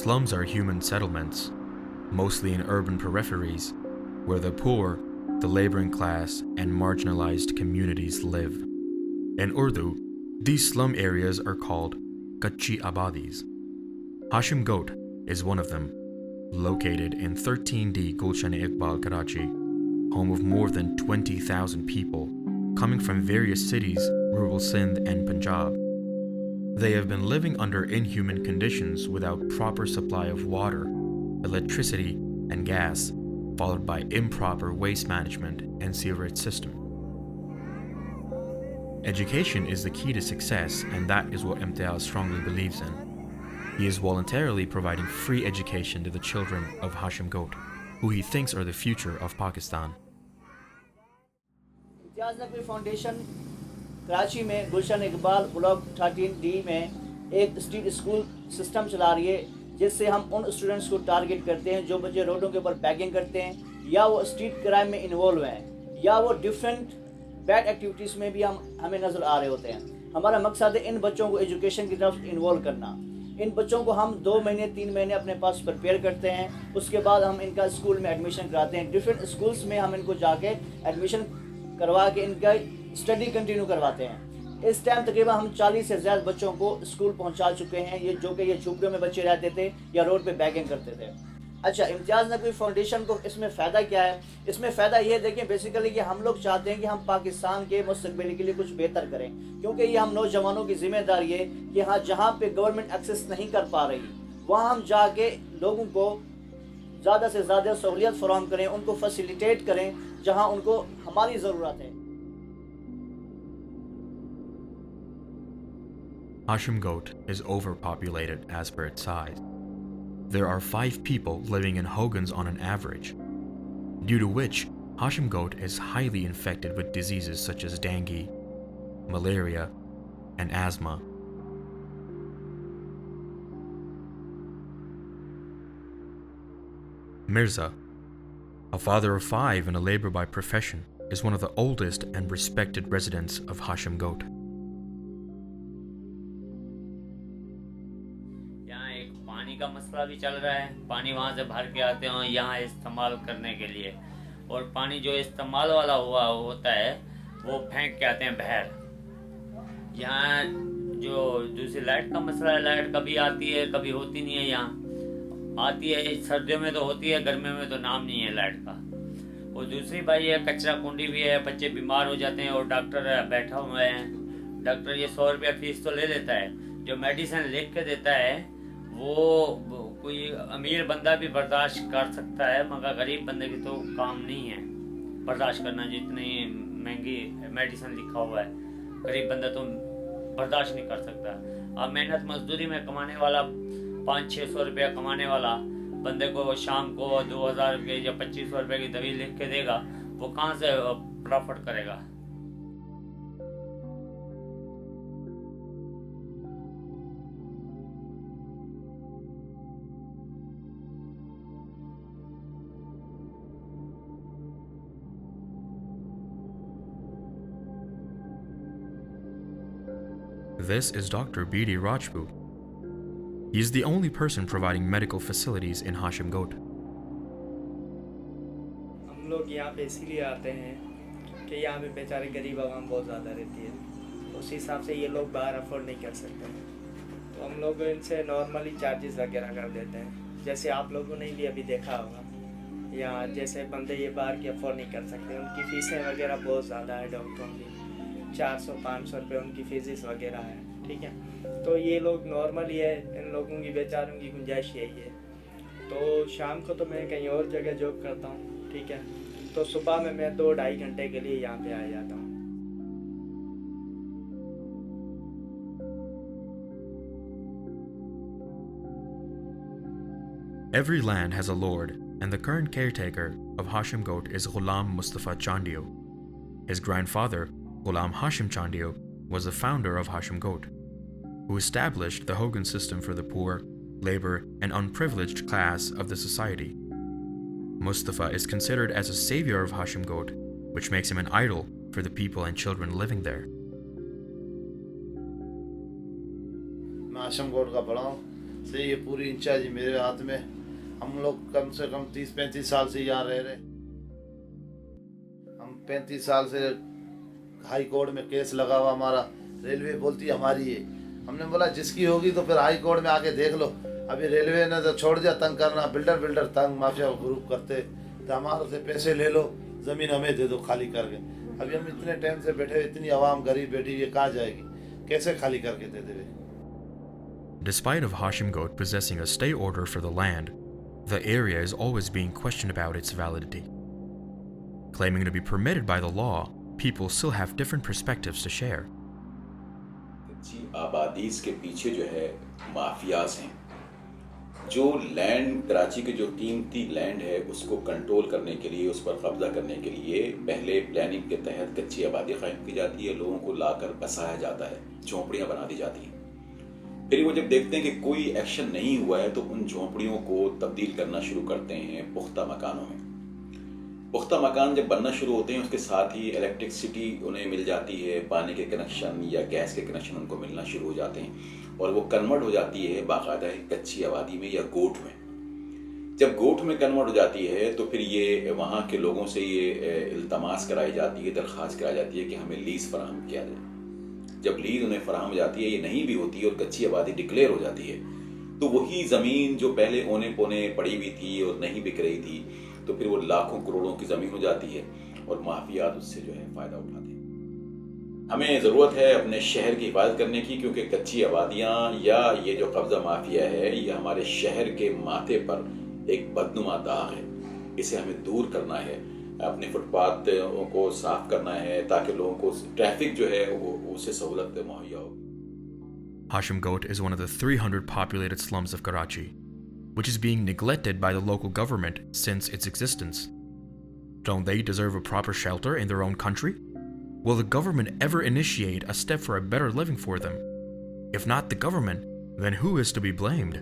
Slums are human settlements, mostly in urban peripheries, where the poor, the laboring class, and marginalized communities live. In Urdu, these slum areas are called Kachi Abadis. Hashim Goat is one of them, located in 13D Gulshan-e-Iqbal, Karachi, home of more than 20,000 people coming from various cities, rural Sindh and Punjab. They have been living under inhuman conditions without proper supply of water, electricity, and gas, followed by improper waste management and sewerage system. Education is the key to success, and that is what Imtiaz strongly believes in. He is voluntarily providing free education to the children of Hashim Goat, who he thinks are the future of Pakistan. Imtiaz Naqvi foundation Karachi में गुलशन Iqbal block 13D में एक street school system चला रही है, जिससे हम उन students को टारगेट करते हैं जो बच्चे रोडों के ऊपर बैगिंग करते हैं या वो स्ट्रीट क्राइम में इन्वॉल्व हैं या वो डिफरेंट बैड एक्टिविटीज़ में भी हमें नज़र आ रहे होते हैं। हमारा मकसद है इन बच्चों को एजुकेशन की तरफ इन्वॉल्व करना। इन बच्चों को हम 2 महीने 3 महीने अपने पास प्रिपेयर करते हैं, उसके बाद हम इनका स्कूल में एडमिशन कराते हैं। डिफरेंट स्कूल्स में हम इनको जाके एडमिशन करवा के इनका स्टडी कंटिन्यू करवाते हैं। इस टाइम तकरीबन हम 40 से ज़्यादा बच्चों को स्कूल पहुंचा चुके हैं, ये जो कि ये झुग्गियों में बच्चे रहते थे या रोड पे बैगिंग करते थे। अच्छा, इम्तियाज़ नकवी फाउंडेशन को इसमें फ़ायदा क्या है? इसमें फ़ायदा ये देखें बेसिकली कि हम लोग चाहते हैं कि हम पाकिस्तान के मुस्तकबिल के लिए कुछ बेहतर करें, क्योंकि ये हम नौजवानों की जिम्मेदारी है कि हाँ, जहाँ पे गवर्नमेंट एक्सेस नहीं कर पा रही वहाँ हम जाके लोगों को ज़्यादा से ज़्यादा सहूलियत फराहम करें, उनको फैसिलिटेट करें जहाँ उनको हमारी ज़रूरत है। Hashim Goat is overpopulated as per its size. There are 5 people living in Hogans on an average, due to which Hashim Goat is highly infected with diseases such as dengue, malaria, and asthma. Mirza, a father of 5 and a laborer by profession, is one of the oldest and respected residents of Hashim Goat. पानी का मसला भी चल रहा है। पानी वहाँ से भर के आते हैं यहाँ इस्तेमाल करने के लिए, और पानी जो इस्तेमाल वाला होता है वो फेंक के आते हैं बहर। यहाँ जो दूसरी लाइट का मसला है, लाइट कभी आती है कभी होती नहीं है। यहाँ आती है सर्दियों में तो होती है, गर्मियों में तो नाम नहीं है लाइट का। और दूसरी बात ये कचरा कुंडी भी है, बच्चे बीमार हो जाते हैं और डॉक्टर बैठा हुआ है। डॉक्टर ये 100 रुपया फीस तो ले लेता है, जो मेडिसिन लिख के देता है वो कोई अमीर बंदा भी बर्दाश्त कर सकता है, मगर गरीब बंदे की तो काम नहीं है बर्दाश्त करना। जितनी महंगी मेडिसिन लिखा हुआ है गरीब बंदा तो बर्दाश्त नहीं कर सकता। अब मेहनत मजदूरी में कमाने वाला 500-600 रुपया कमाने वाला बंदे को शाम को 2000 के या 2500 रुपये की दवाई लिख के देगा, वो कहाँ से प्रॉफिट करेगा? This is Dr. B.D. Rajput. He is the only person providing medical facilities in Hashim Goat. हम लोग यहाँ पे इसीलिए आते हैं कि यहाँ पे बेचारे गरीब आवाम बहुत ज़्यादा रहती है, उस हिसाब से ये लोग बाहर अफोर्ड नहीं कर सकते हैं, तो हम लोग इनसे नॉर्मली चार्जेस वगैरह कर देते हैं। जैसे आप लोगों ने भी अभी देखा होगा, यहाँ जैसे बंदे ये बाहर की अफोर्ड नहीं कर सकते, उनकी फ़ीसें वगैरह बहुत ज़्यादा है। डॉक्टरों की 400-500 रुपये उनकी फीसिस वगैरह है, ठीक है। तो ये लोग नॉर्मली है, इन लोगों की बेचारों की गुंजाइश यही है। तो शाम को तो मैं कहीं और जगह जॉब करता हूँ, ठीक है, तो सुबह में मैं 2-2.5 घंटे के लिए यहाँ पे आ जाता हूँ। Every land has a lord, and the current caretaker of Hashim Goat is Ghulam Mustafa Chandio. His grandfather, Ghulam Hashim Chandio, was the founder of Hashim Goat, who established the Hogan system for the poor, labor, and unprivileged class of the society. Mustafa is considered as a savior of Hashim Goat, which makes him an idol for the people and children living there. मैं हाशिम गोट का पढ़ा हूँ। से ये पूरी in charge मेरे हाथ में। हम लोग कम से कम 30-35 साल से यहाँ रह रहे। हम 35 साल से हाई कोर्ट में केस लगा हुआ हमारा, रेलवे बोलती हमारी है। हमने बोला जिसकी होगी तो फिर हाई कोर्ट में आके देख लो। अभी रेलवे ने तो छोड़ दिया तंग करना, बिल्डर तंग माफिया ग्रुप करते, तो हमारे से पैसे ले लो, ज़मीन हमें दे दो खाली करके। अभी हम इतने टाइम से बैठे, इतनी आवाम गरीब बैठी, ये कहाँ जाएगी, कैसे खाली करके दे देवे। Despite of Hashim Goat possessing a stay order for the land, the area is always being questioned about its validity. Claiming to be permitted by the law, people still have different perspectives to share. जी आबादीज के पीछे जो है mafias हैं, जो land Karachi के जो कीमती land है उसको कंट्रोल करने के लिए, उस पर कब्जा करने के लिए पहले प्लानिंग के तहत कच्ची आबादी कायम की जाती है, लोगों को लाकर बसाया जाता है, झोंपड़ियां बना दी जाती हैं। फिर वो जब देखते हैं कि कोई एक्शन नहीं हुआ है तो उन झोंपड़ियों को तब्दील करना शुरू करते हैं पुख्ता मकानों में। पुख्ता मकान जब बनना शुरू होते हैं उसके साथ ही इलेक्ट्रिसिटी उन्हें मिल जाती है, पानी के कनेक्शन या गैस के कनेक्शन उनको मिलना शुरू हो जाते हैं और वो कन्वर्ट हो जाती है बाकायदा कच्ची आबादी में या गोठ में। जब गोठ में कन्वर्ट हो जाती है तो फिर ये वहाँ के लोगों से ये इल्तमास कराई जाती है, दरख्वास्त कराई जाती है कि हमें लीज फराहम किया जाए। जब लीज उन्हें फराहम हो जाती है, ये नहीं भी होती है और कच्ची आबादी डिक्लेयर हो जाती है, तो वही ज़मीन जो पहले औने पौने पड़ी हुई थी और नहीं बिक रही थी, तो फिर वो लाखों करोड़ों की ज़मीन हो जाती है और माफियात उससे जो है फ़ायदा उठाते हैं। हमें ज़रूरत है अपने शहर की हिफाजत करने की, क्योंकि कच्ची आबादियाँ या ये जो कब्ज़ा माफिया है ये हमारे शहर के माथे पर एक बदनुमा दाग है। इसे हमें दूर करना है, अपने फुटपाथ को साफ करना है ताकि लोगों को ट्रैफिक जो है वो उससे सहूलत मुहैया हो। Hashim Goat is one of the 300 populated slums of Karachi, which is being neglected by the local government since its existence. Don't they deserve a proper shelter in their own country? Will the government ever initiate a step for a better living for them? If not the government, then who is to be blamed?